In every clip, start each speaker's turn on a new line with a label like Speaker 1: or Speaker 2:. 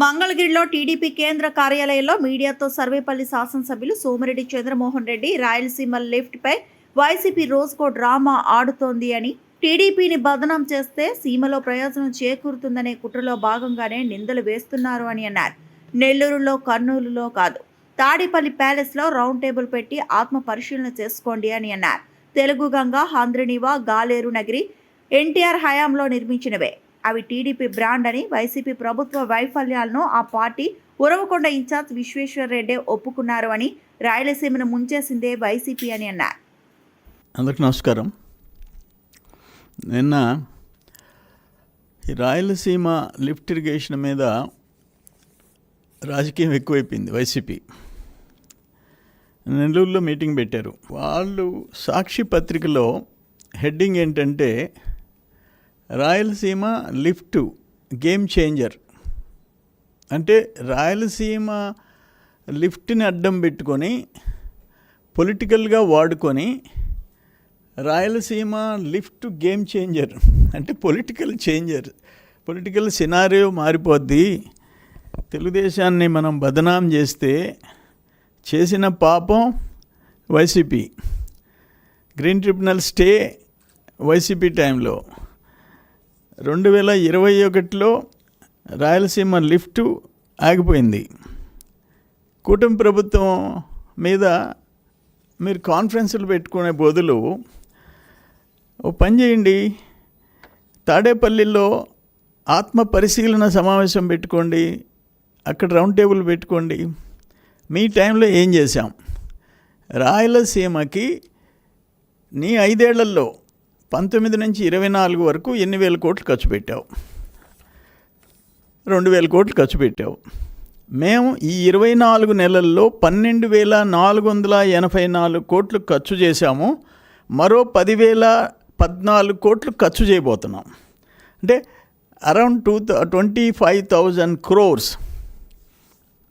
Speaker 1: మంగళగిరిలో టీడీపీ కేంద్ర కార్యాలయంలో మీడియాతో సర్వేపల్లి శాసనసభ్యులు సోమిరెడ్డి చంద్రమోహన్ రెడ్డి రాయలసీమ లిఫ్ట్ పై వైసీపీ రోజుకో డ్రామా ఆడుతోంది అని, టీడీపీని బదనాం చేస్తే సీమలో ప్రయోజనం చేకూరుతుందనే కుట్రలో భాగంగానే నిందలు వేస్తున్నారు అని అన్నారు. నెల్లూరులో, కర్నూలులో కాదు, తాడేపల్లి ప్యాలెస్లో రౌండ్ టేబుల్ పెట్టి ఆత్మ పరిశీలన చేసుకోండి అని అన్నారు. తెలుగు గంగ, హంద్రినీవా, గాలేరు నగిరి ఎన్టీఆర్ హయాంలో నిర్మించినవే. అవి టీడీపీ బ్రాండ్ అని, వైసీపీ ప్రభుత్వ వైఫల్యాలను ఆ పార్టీ ఉరవకొండ ఇన్ఛార్జ్ విశ్వేశ్వరరెడ్డి ఒప్పుకున్నారు అని, రాయలసీమను ముంచేసిందే వైసీపీ అని అన్నారు.
Speaker 2: అందరికీ నమస్కారం. నిన్న ఈ రాయలసీమ లిఫ్ట్ ఇరిగేషన్ మీద రాజకీయం ఎక్కువైపోయింది. వైసీపీ నెల్లూరులో మీటింగ్ పెట్టారు. వాళ్ళు సాక్షి పత్రికలో హెడ్డింగ్ ఏంటంటే, రాయలసీమ లిఫ్ట్ గేమ్ చేంజర్. అంటే రాయలసీమ లిఫ్ట్ని అడ్డం పెట్టుకొని పొలిటికల్గా వాడుకొని రాయలసీమ లిఫ్ట్ గేమ్ చేంజర్ అంటే పొలిటికల్ చేంజర్, పొలిటికల్ సినారియో మారిపోద్ది. తెలుగుదేశాన్ని మనం బదనాం చేస్తే చేసిన పాపం YCP. Green tribunal stay YCP టైంలో 2021లో రాయలసీమ లిఫ్ట్ ఆగిపోయింది. కూటమి ప్రభుత్వం మీద మీరు కాన్ఫరెన్సులు పెట్టుకునే బదులు ఓ పని చేయండి, తాడేపల్లిలో ఆత్మ పరిశీలన సమావేశం పెట్టుకోండి, అక్కడ రౌండ్ టేబుల్ పెట్టుకోండి. మీ టైంలో ఏం చేశాం, రాయలసీమకి నీ 5 ఏళ్లలో 19 నుంచి 24 వరకు ఎన్ని వేల కోట్లు ఖర్చు పెట్టావు? 2,000 కోట్లు ఖర్చు పెట్టావు. మేము ఈ 24 నెలల్లో 12,484 కోట్లు ఖర్చు చేశాము. మరో 10,014 కోట్లు ఖర్చు చేయబోతున్నాం. అంటే అరౌండ్ 25,000 crores,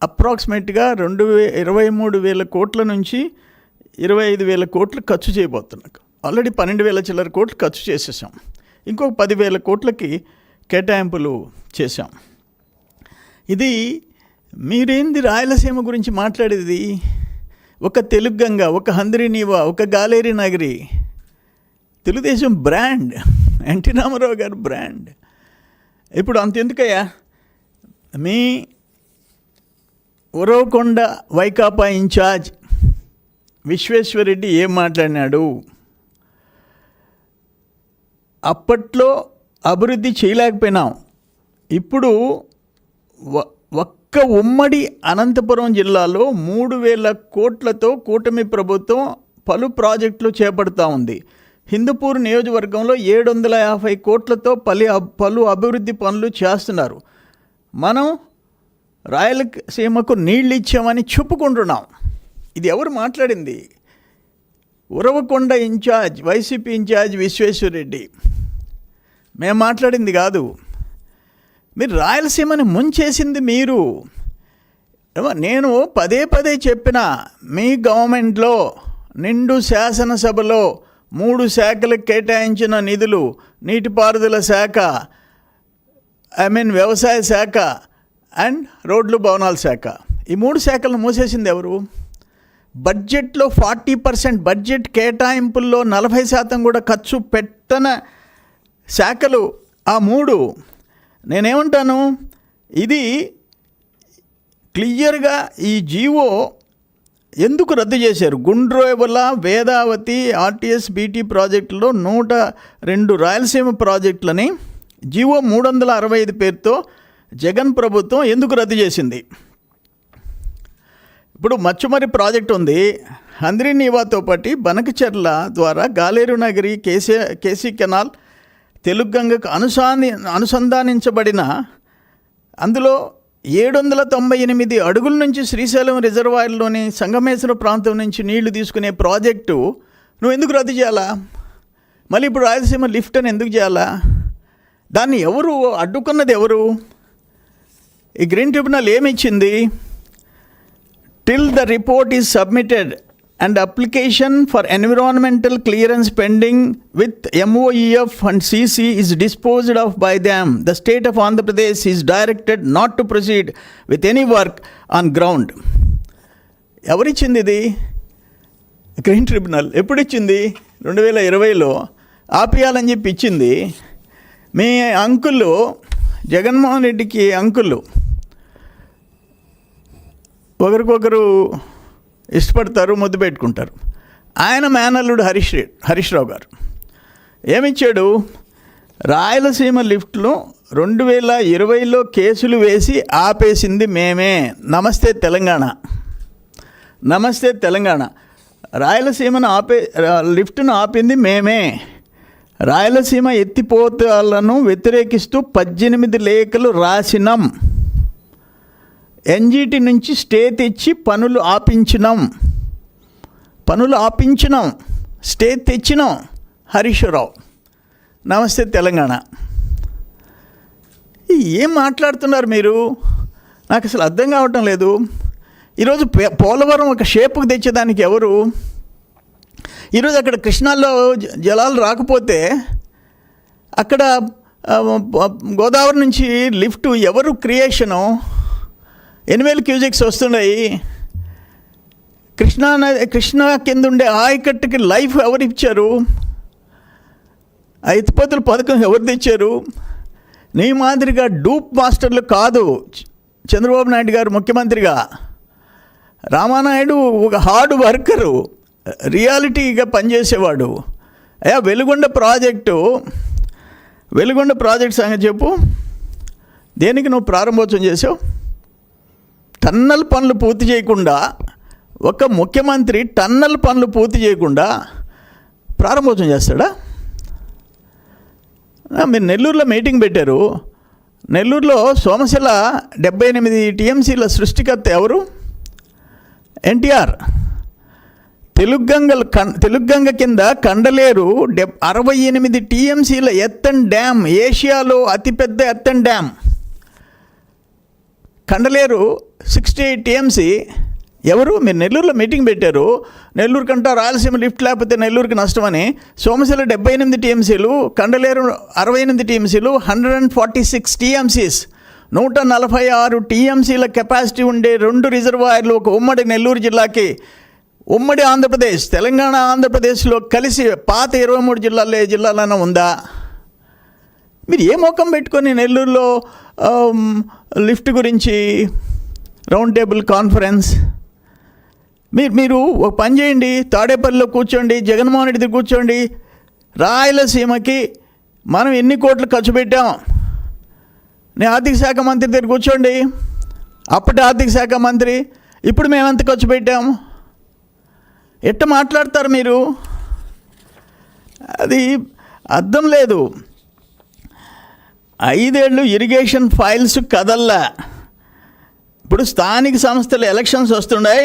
Speaker 2: అప్రాక్సిమేట్గా 23,000 కోట్ల నుంచి 25,000 కోట్లు ఖర్చు చేయబోతున్నాం. ఆల్రెడీ 12,000 చిల్లర కోట్లు ఖర్చు చేసేసాం. ఇంకొక 10,000 కోట్లకి కేటాయింపులు చేశాం. ఇది మీరేంది రాయలసీమ గురించి మాట్లాడేది? ఒక తెలుగు గంగ, ఒక హంద్రినీవా, ఒక గాలేరు నగిరి తెలుగుదేశం బ్రాండ్, ఎన్టీ రామారావు గారు బ్రాండ్. ఇప్పుడు అంతెందుకయ్యా, మీ ఉరవకొండ వైకాపా ఇన్ఛార్జ్ విశ్వేశ్వరరెడ్డి ఏం మాట్లాడినాడు? అప్పట్లో అభివృద్ధి చేయలేకపోయినాం, ఇప్పుడు ఒక్క ఉమ్మడి అనంతపురం జిల్లాలో 3,000 కోట్లతో కూటమి ప్రభుత్వం పలు ప్రాజెక్టులు చేపడుతూ ఉంది. హిందూపూర్ నియోజకవర్గంలో 750 కోట్లతో పలు అభివృద్ధి పనులు చేస్తున్నారు. మనం రాయలసీమకు నీళ్ళు ఇచ్చామని చెప్పుకుంటున్నాం. ఇది ఎవరు మాట్లాడింది? Uravakonda incharge, YCP incharge Visweswarareddy. మేము మాట్లాడింది కాదు. మీరు రాయలసీమని ముంచేసింది మీరు. నేను పదే చెప్పిన, మీ గవర్నమెంట్లో నిండు శాసనసభలో 3 శాఖలకు కేటాయించిన నిధులు, నీటిపారుదల శాఖ, వ్యవసాయ శాఖ అండ్ రోడ్లు భవనాల శాఖ, ఈ 3 శాఖలను మూసేసింది ఎవరు? బడ్జెట్లో 40% బడ్జెట్ కేటాయింపుల్లో 40% కూడా ఖర్చు పెట్టన శాఖలు ఆ 3. నేనేమంటాను, ఇది క్లియర్గా ఈ జీవో ఎందుకు రద్దు చేశారు? గుండ్రోవల, వేదావతి, ఆర్టీఎస్, బీటీ ప్రాజెక్టులో 102 రాయలసీమ ప్రాజెక్టులని జీవో 365 పేరుతో జగన్ ప్రభుత్వం ఎందుకు రద్దు చేసింది? ఇప్పుడు మచ్చుమరి ప్రాజెక్ట్ ఉంది, హంద్రినీవాతో పాటు బనకచెర్ల ద్వారా గాలేరు నగిరి, కేసీ కెనాల్, తెలుగు గంగకు అనుసంధానించబడిన అందులో 798 అడుగుల నుంచి శ్రీశైలం రిజర్వాయర్లోని సంగమేశ్వర ప్రాంతం నుంచి నీళ్లు తీసుకునే ప్రాజెక్టు నువ్వు ఎందుకు రద్దు చేయాలా? మళ్ళీ ఇప్పుడు రాయలసీమ లిఫ్ట్ అని ఎందుకు చేయాలా? దాన్ని ఎవరు అడ్డుకున్నది? ఎవరు? ఈ గ్రీన్ ట్రిబ్యునల్ ఏమిచ్చింది? Till the report is submitted and application for environmental clearance pending with MOEF and CC is disposed of by them. The state of Andhra Pradesh is directed not to proceed with any work on ground. ఎవరిచ్చింది ఇది? Green tribunal. ఎప్పుడు ఇచ్చింది? 2020లో ఆపియాలని చెప్పి ఇచ్చింది. మీ uncle Jaganmohan రెడ్డికి uncle ఒకరికొకరు ఇష్టపడతారు, ముద్దు పెట్టుకుంటారు. ఆయన మేనల్లుడు హరీష్ రావు గారు ఏమిచ్చాడు? రాయలసీమ లిఫ్ట్లో 2020లో కేసులు వేసి ఆపేసింది మేమే. నమస్తే తెలంగాణ, నమస్తే తెలంగాణ. రాయలసీమను లిఫ్ట్ను ఆపింది మేమే. రాయలసీమ ఎత్తిపోతలను వ్యతిరేకిస్తూ 18 లేఖలు రాసినాం. ఎన్జీటీ నుంచి స్టే తెచ్చి పనులు ఆపించినాం, స్టే తెచ్చినాం. హరీష్ రావు, నమస్తే తెలంగాణ. ఏం మాట్లాడుతున్నారు మీరు? నాకు అసలు అర్థం కావటం లేదు. ఈరోజు పోలవరం ఒక షేపుకు తెచ్చేదానికి ఎవరు? ఈరోజు అక్కడ కృష్ణాలో జలాలు రాకపోతే అక్కడ గోదావరి నుంచి లిఫ్ట్ ఎవరు క్రియేషను? 8,000 క్యూజెక్స్ వస్తున్నాయి. కృష్ణా కింద ఉండే ఆయకట్టుకి లైఫ్ ఎవరు ఇచ్చారు? ఆ ఎత్తిపోతల పథకం ఎవరు తెచ్చారు? నీ మాదిరిగా డూప్ మాస్టర్లు కాదు. చంద్రబాబు నాయుడు గారు ముఖ్యమంత్రిగా, రామానాయుడు ఒక హార్డ్ వర్కరు, రియాలిటీగా పనిచేసేవాడు. అయ్యా వెలుగొండ ప్రాజెక్ట్ సంగతి చెప్పు. దేనికి నువ్వు ప్రారంభోత్సవం చేసావు? టన్నల్ పనులు పూర్తి చేయకుండా, ఒక ముఖ్యమంత్రి టన్నల్ పనులు పూర్తి చేయకుండా ప్రారంభోత్సవం చేస్తాడా? మీరు నెల్లూరులో మీటింగ్ పెట్టారు. నెల్లూరులో సోమశిల 78 టీఎంసీల సృష్టికర్త ఎవరు? ఎన్టీఆర్. తెలుగంగ కింద కండలేరు 68 టీఎంసీల ఎత్తన్ డ్యామ్, ఏషియాలో అతిపెద్ద ఎత్తన్ డ్యామ్. కండలేరు 68 టీఎంసీ. ఎవరు? మీరు నెల్లూరులో మీటింగ్ పెట్టారు. నెల్లూరు కంటా రాయలసీమ లిఫ్ట్ లేకపోతే నెల్లూరుకి నష్టమని. సోమశిల 78 టీఎంసీలు, కండలేరు 68 టీఎంసీలు, 146 టీఎంసీస్, 146 టీఎంసీల కెపాసిటీ ఉండే 2 రిజర్వాయర్లు ఒక ఉమ్మడి నెల్లూరు జిల్లాకి. ఉమ్మడి ఆంధ్రప్రదేశ్, తెలంగాణ ఆంధ్రప్రదేశ్లో కలిసి పాత 23 జిల్లాల్లో ఏ జిల్లాలైనా ఉందా? మీరు ఏ ముఖం పెట్టుకొని నెల్లూరులో లిఫ్ట్ గురించి రౌండ్ టేబుల్ కాన్ఫరెన్స్? మీరు ఒక పని చేయండి, తాడేపల్లిలో కూర్చోండి, జగన్మోహన్ రెడ్డి దగ్గర కూర్చోండి. రాయలసీమకి మనం ఎన్ని కోట్లు ఖర్చు పెట్టాం? నేను ఆర్థిక శాఖ మంత్రి దగ్గర కూర్చోండి. అప్పటి ఆర్థిక శాఖ మంత్రి, ఇప్పుడు మేము ఎంత ఖర్చు పెట్టాం? ఎట్ట మాట్లాడతారు మీరు? అది అర్థం లేదు. 5 ఏళ్ళు ఇరిగేషన్ ఫైల్స్ కదల్లా. ఇప్పుడు స్థానిక సంస్థల ఎలక్షన్స్ వస్తున్నాయి.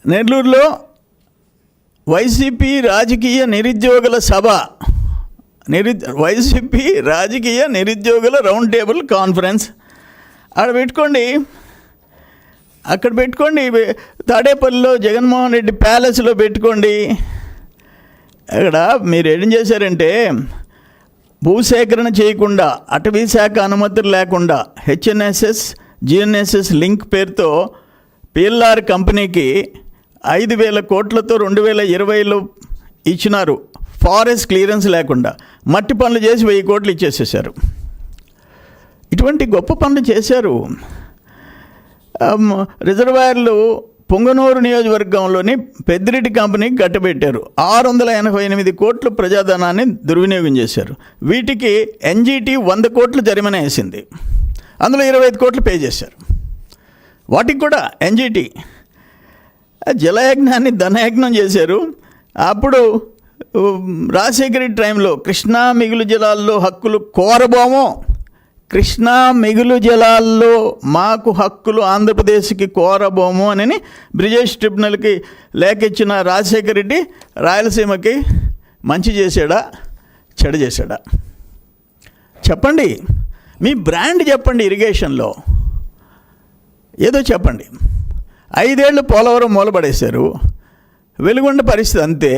Speaker 2: నెల్లూరులో వైసీపీ రాజకీయ నిరుద్యోగుల సభ, వైసీపీ రాజకీయ నిరుద్యోగుల రౌండ్ టేబుల్ కాన్ఫరెన్స్ అక్కడ పెట్టుకోండి. తాడేపల్లిలో జగన్మోహన్ రెడ్డి ప్యాలెస్లో పెట్టుకోండి. అక్కడ మీరు ఏం చేశారంటే, భూసేకరణ చేయకుండా, అటవీ శాఖ అనుమతులు లేకుండా హెచ్ఎన్ఎస్ఎస్ జిఎన్ఎస్ఎస్ లింక్ పేరుతో పిఎల్ఆర్ కంపెనీకి 5,000 కోట్లతో 2020లో ఇచ్చినారు. ఫారెస్ట్ క్లియరెన్స్ లేకుండా మట్టి పనులు చేసి 1000 కోట్లు ఇచ్చేసేసారు. ఇటువంటి గొప్ప పనులు చేశారు. రిజర్వాయర్లు పొంగనూరు నియోజకవర్గంలోని పెద్దిరెడ్డి కంపెనీకి కట్టబెట్టారు. 688 కోట్ల ప్రజాధనాన్ని దుర్వినియోగం చేశారు. వీటికి ఎన్జీటీ 100 కోట్లు జరిమానా వేసింది. అందులో 25 కోట్లు పే చేశారు. వాటికి కూడా ఎన్జీటీ జలయజ్ఞాన్ని ధనయజ్ఞం చేశారు. అప్పుడు రాజశేఖర రెడ్డి టైంలో కృష్ణా మిగులు జలాల్లో హక్కులు కోరబోము, కృష్ణా మిగులు జలాల్లో మాకు హక్కులు ఆంధ్రప్రదేశ్కి కోరబోము అని బ్రిజేష్ ట్రిబ్యునల్కి లేఖ ఇచ్చిన రాజశేఖర రెడ్డి రాయలసీమకి మంచి చేశాడా, చెడు చేశాడా? చెప్పండి. మీ బ్రాండ్ చెప్పండి. ఇరిగేషన్లో ఏదో చెప్పండి. 5 ఏళ్ళు పోలవరం మూలపడేశారు. వెలుగొండ పరిస్థితి అంతే.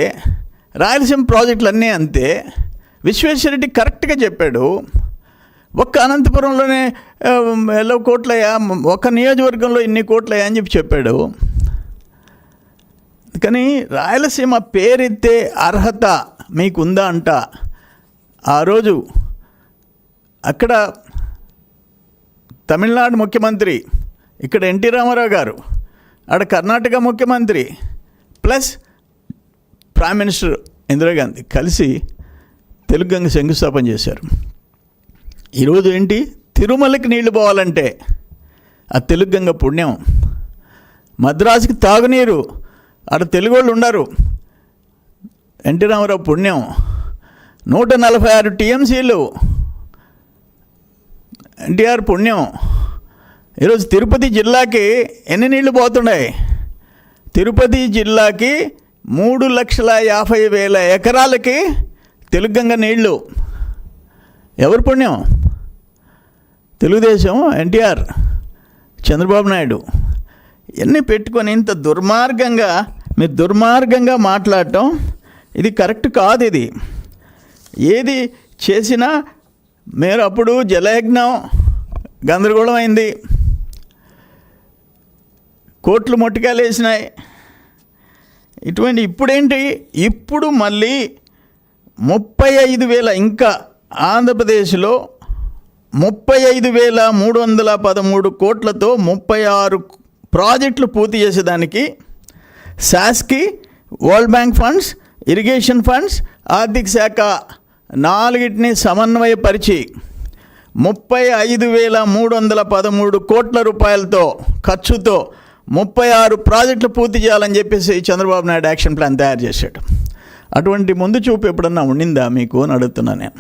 Speaker 2: రాయలసీమ ప్రాజెక్టులు అన్నీ అంతే. విశ్వేశ్వరరెడ్డి కరెక్ట్గా చెప్పాడు. ఒక్క అనంతపురంలోనే 11 కోట్లయ్యా, ఒక నియోజకవర్గంలో ఇన్ని కోట్లయ్యా అని చెప్పాడు. కానీ రాయలసీమ పేరెత్తే అర్హత మీకుందా అంట. ఆ రోజు అక్కడ తమిళనాడు ముఖ్యమంత్రి, ఇక్కడ ఎన్టీ రామారావు గారు, అక్కడ కర్ణాటక ముఖ్యమంత్రి ప్లస్ ప్రైమ్ మినిస్టర్ ఇందిరాగాంధీ కలిసి తెలుగుగంగ శంకుస్థాపన చేశారు. ఈరోజు ఏంటి, తిరుమలకి నీళ్లు పోవాలంటే ఆ తెలుగుగంగ పుణ్యం. మద్రాసుకి తాగునీరు, అక్కడ తెలుగు వాళ్ళు ఉన్నారు, ఎన్టీ రామారావు పుణ్యం. 146 టీఎంసీలు ఎన్టీఆర్ పుణ్యం. ఈరోజు తిరుపతి జిల్లాకి ఎన్ని నీళ్లు పోతున్నాయి? తిరుపతి జిల్లాకి 3,50,000 ఎకరాలకి తెలుగుగంగ నీళ్లు. ఎవరి పుణ్యం? తెలుగుదేశం, ఎన్టీఆర్, చంద్రబాబు నాయుడు. ఇవన్నీ పెట్టుకొని ఇంత దుర్మార్గంగా మాట్లాడటం ఇది కరెక్ట్ కాదు. ఇది ఏది చేసినా మీరు అప్పుడు జలయజ్ఞం గందరగోళం అయింది, కోట్లు మొట్టికాయలు వేసినాయి. ఇప్పుడేంటి, ఇప్పుడు మళ్ళీ 35,000 ఇంకా ఆంధ్రప్రదేశ్లో 35,313 కోట్లతో 36 ప్రాజెక్టులు పూర్తి చేసేదానికి శాస్కి, world bank funds, irrigation funds, ఆర్థిక శాఖ 4టిని సమన్వయపరిచి 35,313 కోట్ల రూపాయలతో ఖర్చుతో 36 ప్రాజెక్టులు పూర్తి చేయాలని చెప్పేసి చంద్రబాబు నాయుడు యాక్షన్ ప్లాన్ తయారు చేశాడు. అటువంటి ముందు చూపు ఎప్పుడన్నా ఉండిందా మీకు అని అడుగుతున్నా నేను.